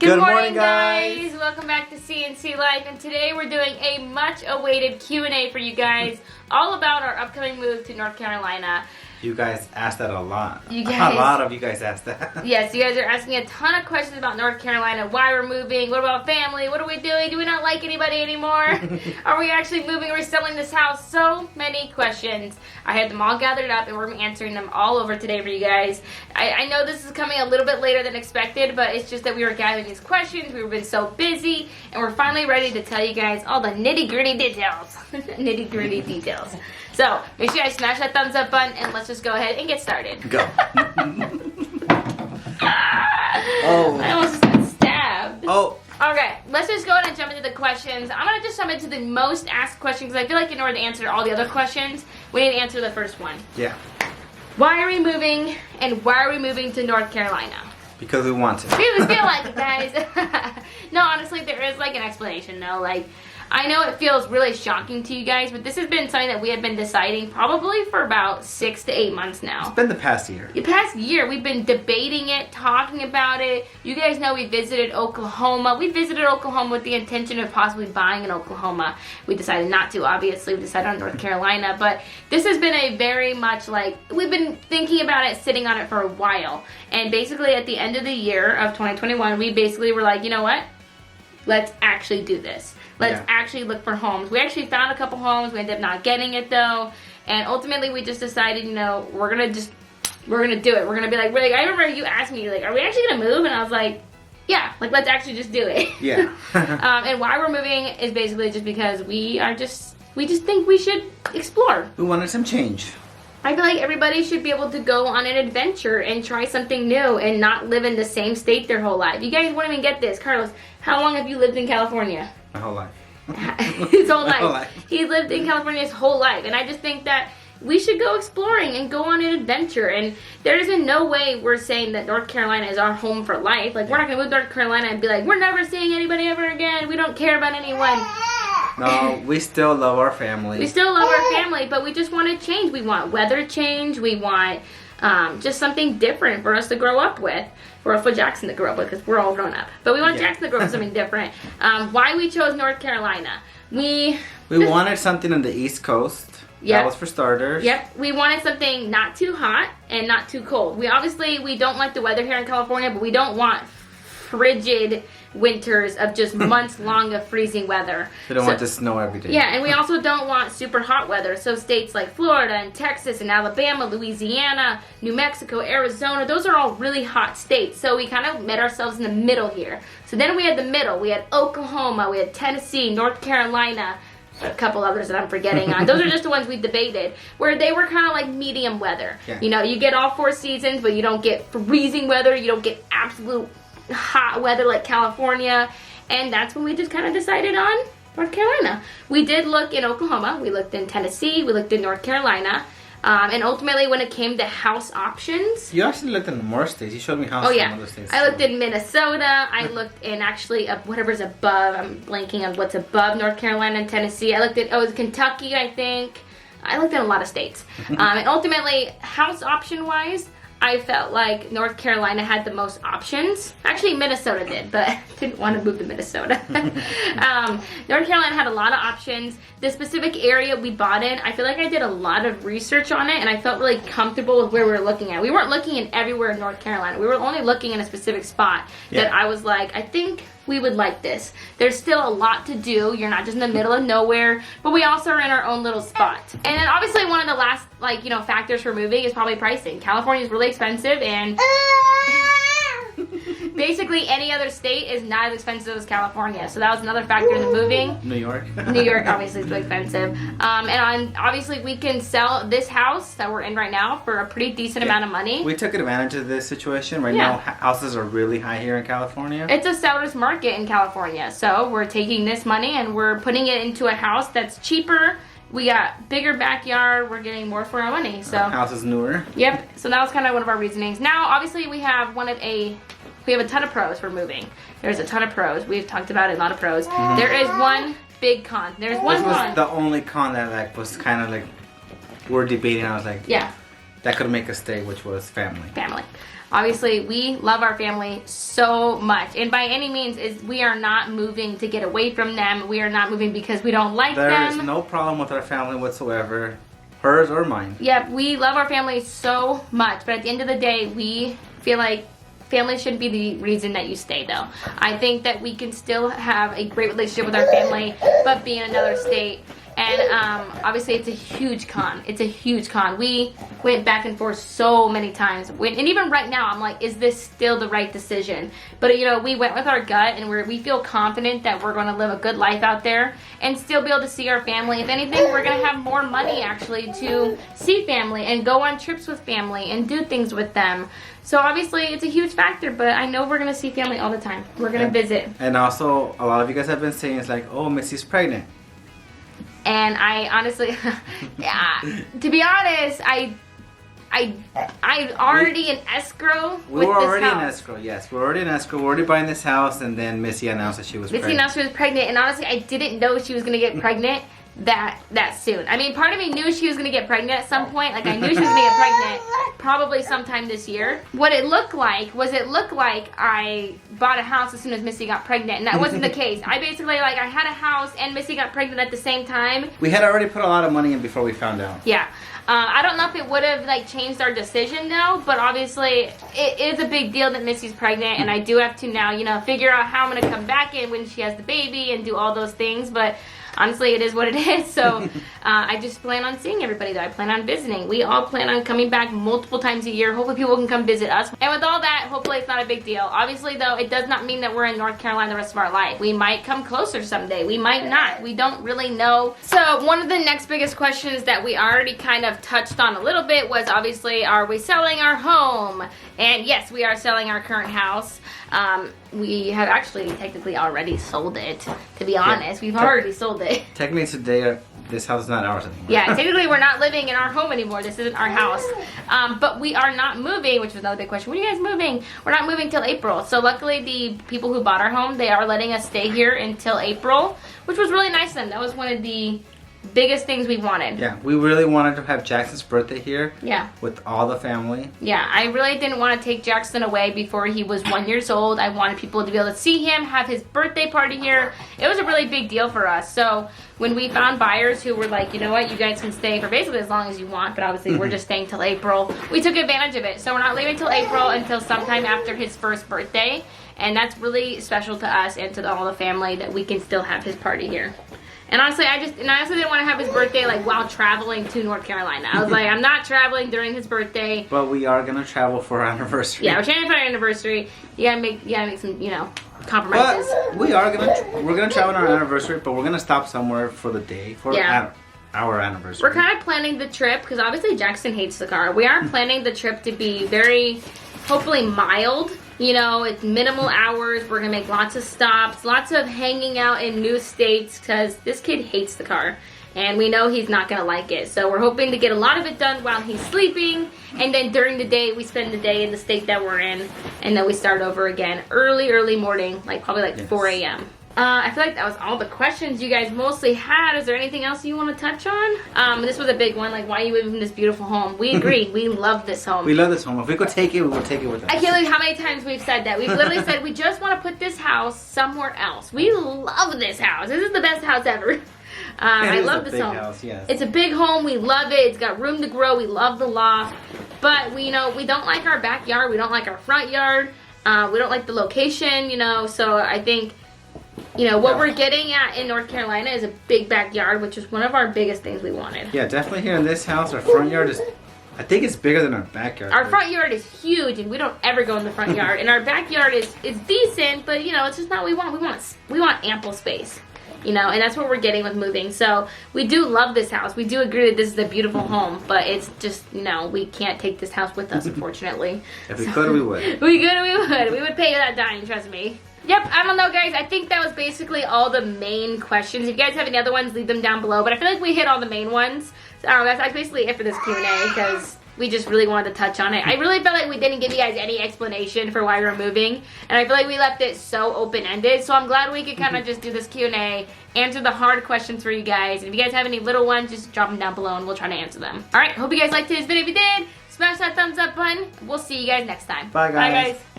Good morning, guys. Welcome back to CNC Life, and today we're doing a much-awaited Q&A for you guys, all about our upcoming move to North Carolina. You guys asked that a lot. A lot of you guys asked that. Yes, you guys are asking a ton of questions about North Carolina. Why we're moving? What about family? What are we doing? Do we not like anybody anymore? Are we actually moving? Are we selling this house? So many questions. I had them all gathered up, and we're answering them all over today for you guys. I know this is coming a little bit later than expected, but it's just that we were gathering these questions. We've been so busy, and we're finally ready to tell you guys all the nitty-gritty details. Nitty-gritty details. So, make sure you guys smash that thumbs up button, and let's just go ahead and get started. Go. Oh. I almost got stabbed. Oh. Okay, let's just go ahead and jump into the questions. I'm going to just jump into the most asked question because I feel like in order to answer all the other questions, we need to answer the first one. Yeah. Why are we moving, and why are we moving to North Carolina? Because we want to. We feel like it, guys. No, honestly, there is like an explanation though. Like, I know it feels really shocking to you guys, but this has been something that we have been deciding probably for about 6 to 8 months now. It's been the past year. The past year, we've been debating it, talking about it. You guys know we visited Oklahoma. We visited Oklahoma with the intention of possibly buying in Oklahoma. We decided not to, obviously. We decided on North Carolina. But this has been a very much like, we've been thinking about it, sitting on it for a while. And basically at the end of the year of 2021, we basically were like, you know what? Let's actually do this. Let's actually look for homes. We actually found a couple homes. We ended up not getting it though. And ultimately we just decided, you know, we're gonna do it. We're gonna be like, I remember you asked me, like, are we actually gonna move? And I was like, yeah, like let's actually just do it. Yeah. And why we're moving is basically just because we just think we should explore. We wanted some change. I feel like everybody should be able to go on an adventure and try something new and not live in the same state their whole life. You guys won't even get this. Carlos, how long have you lived in California? My whole life. His whole My whole life. life. He lived in California his whole life. And I just think that we should go exploring and go on an adventure. And there is in no way we're saying that North Carolina is our home for life. Like, we're not going to move to North Carolina and be like, we're never seeing anybody ever again. We don't care about anyone. No, we still love our family. We still love our family, but we just want to change. We want weather change. We want just something different for us to grow up with. Or for Jackson to grow up with, because we're all grown up. But we want Jackson to grow up with something different. Why we chose North Carolina. We wanted something on the East Coast. Yep. That was for starters. Yep. We wanted something not too hot and not too cold. We don't like the weather here in California, but we don't want frigid winters of just months long of freezing weather. We don't want to snow every day. Yeah, and we also don't want super hot weather. So states like Florida and Texas and Alabama, Louisiana, New Mexico, Arizona, those are all really hot states. So we kind of met ourselves in the middle here. So then we had the middle. We had Oklahoma, we had Tennessee, North Carolina, a couple others that I'm forgetting on. Those are just the ones we debated, where they were kind of like medium weather. Yeah. You know, you get all 4 seasons, but you don't get freezing weather. You don't get absolute hot weather like California. And that's when we just kind of decided on North Carolina. We did look in Oklahoma. We looked in Tennessee. We looked in North Carolina. And ultimately, when it came to house options... You actually looked in more states. You showed me houses in other states. I looked in Minnesota. I looked in actually whatever's above. I'm blanking on what's above North Carolina and Tennessee. I looked at, it was Kentucky, I think. I looked in a lot of states. And ultimately, house option-wise, I felt like North Carolina had the most options. Actually, Minnesota did, but I didn't want to move to Minnesota. North Carolina had a lot of options. The specific area we bought in, I feel like I did a lot of research on it, and I felt really comfortable with where we were looking at. We weren't looking in everywhere in North Carolina. We were only looking in a specific spot that I was like, I think we would like this. There's still a lot to do. You're not just in the middle of nowhere, but we also are in our own little spot. And then obviously one of the last, factors for moving is probably pricing. California is really expensive, and basically any other state is not as expensive as California. So that was another factor in the moving. New York. New York obviously is really expensive. Obviously we can sell this house that we're in right now for a pretty decent amount of money. We took advantage of this situation. Right now, houses are really high here in California. It's a seller's market in California. So we're taking this money and we're putting it into a house that's cheaper. We got bigger backyard. We're getting more for our money. So our house is newer. Yep. So that was kind of one of our reasonings. Now, obviously, we have a ton of pros for moving. There's a ton of pros. We've talked about it, a lot of pros. Mm-hmm. There is one big con. There's one con. This was the only con that was kind of like we're debating. I was like, yeah, that could make us stay, which was family. Family. obviously we love our family so much, and by any means we are not moving to get away from them. We are not moving because we don't like them. There is no problem with our family whatsoever, hers or mine. Yep, we love our family so much, but at the end of the day, we feel like family shouldn't be the reason that you stay, though. I think that we can still have a great relationship with our family, but be in another state. And obviously, it's a huge con. It's a huge con. We went back and forth so many times. And even right now, I'm like, is this still the right decision? But, you know, we went with our gut, and we feel confident that we're going to live a good life out there and still be able to see our family. If anything, we're going to have more money, actually, to see family and go on trips with family and do things with them. So obviously it's a huge factor, but I know we're going to see family all the time. We're going to visit. And also, a lot of you guys have been saying, it's like, oh, Missy's pregnant. And I honestly, yeah, to be honest, I already in escrow with this house. We were already in escrow, yes. We're already in escrow. We're already buying this house, and then Missy announced that she was pregnant. Missy announced she was pregnant, and honestly, I didn't know she was going to get pregnant that soon. I mean, part of me knew she was going to get pregnant at some point. Like, I knew she was going to get pregnant probably sometime this year. What it looked like was I bought a house as soon as Missy got pregnant, and that wasn't the case. I basically, like, I had a house and Missy got pregnant at the same time. We had already put a lot of money in before we found out. Yeah. I don't know if it would have, like, changed our decision, though, but obviously it is a big deal that Missy's pregnant, and I do have to now, you know, figure out how I'm going to come back in when she has the baby and do all those things, but honestly, it is what it is. So I just plan on seeing everybody, though. I plan on visiting. We all plan on coming back multiple times a year. Hopefully people can come visit us. And with all that, hopefully it's not a big deal. Obviously, though, it does not mean that we're in North Carolina the rest of our life. We might come closer someday. We might not. We don't really know. So one of the next biggest questions that we already kind of touched on a little bit was obviously, are we selling our home? And yes, we are selling our current house. We have actually technically already sold it, to be honest. We've already sold it. Technically today, this house is not ours anymore. Yeah, technically we're not living in our home anymore. This isn't our house. But we are not moving, which was another big question. When are you guys moving? We're not moving till April. So luckily the people who bought our home, they are letting us stay here until April, which was really nice of them. That was one of the biggest things we wanted. Yeah, we really wanted to have Jackson's birthday here. Yeah. With all the family. Yeah, I really didn't want to take Jackson away before he was 1 year old. I wanted people to be able to see him, have his birthday party here. It was a really big deal for us. So when we found buyers who were like, you know what, you guys can stay for basically as long as you want, but obviously we're just staying till April, we took advantage of it. So we're not leaving till April until sometime after his first birthday. And that's really special to us and to all the family that we can still have his party here. And honestly, I also didn't want to have his birthday like while traveling to North Carolina. I was like, I'm not traveling during his birthday. But we are gonna travel for our anniversary. Yeah, we're traveling for our anniversary. You gotta make some, you know, compromises. But we're gonna travel on our anniversary, but we're gonna stop somewhere for the day for our anniversary. We're kind of planning the trip because obviously Jackson hates the car. We are planning the trip to be very, hopefully mild. You know, it's minimal hours. We're going to make lots of stops, lots of hanging out in new states because this kid hates the car. And we know he's not going to like it. So we're hoping to get a lot of it done while he's sleeping. And then during the day, we spend the day in the state that we're in. And then we start over again early morning, like probably like 4 a.m. I feel like that was all the questions you guys mostly had. Is there anything else you want to touch on? This was a big one, like why you live in this beautiful home. We agree. We love this home. We love this home. If we could take it, we would take it with us. I can't believe how many times we've said that. We've literally said we just want to put this house somewhere else. We love this house. This is the best house ever. I love this home. House, yes. It's a big home. We love it. It's got room to grow. We love the loft. But we don't like our backyard. We don't like our front yard. We don't like the location, so I think what we're getting at in North Carolina is a big backyard, which is one of our biggest things we wanted. Yeah, definitely here in this house, our front yard is, I think it's bigger than our backyard. Our front yard is huge, and we don't ever go in the front yard. And our backyard is decent, but it's just not what we want. We want ample space, and that's what we're getting with moving. So we do love this house. We do agree that this is a beautiful home, but it's just we can't take this house with us, unfortunately. If we could, we would. We would. We would pay that dime, trust me. Yep, I don't know, guys. I think that was basically all the main questions. If you guys have any other ones, leave them down below. But I feel like we hit all the main ones. So that's basically it for this Q&A because we just really wanted to touch on it. I really felt like we didn't give you guys any explanation for why we're moving. And I feel like we left it so open-ended. So I'm glad we could kind of just do this Q&A, answer the hard questions for you guys. And if you guys have any little ones, just drop them down below and we'll try to answer them. All right, hope you guys liked today's video. If you did, Smash that thumbs up button. We'll see you guys next time. Bye, guys. Bye, guys.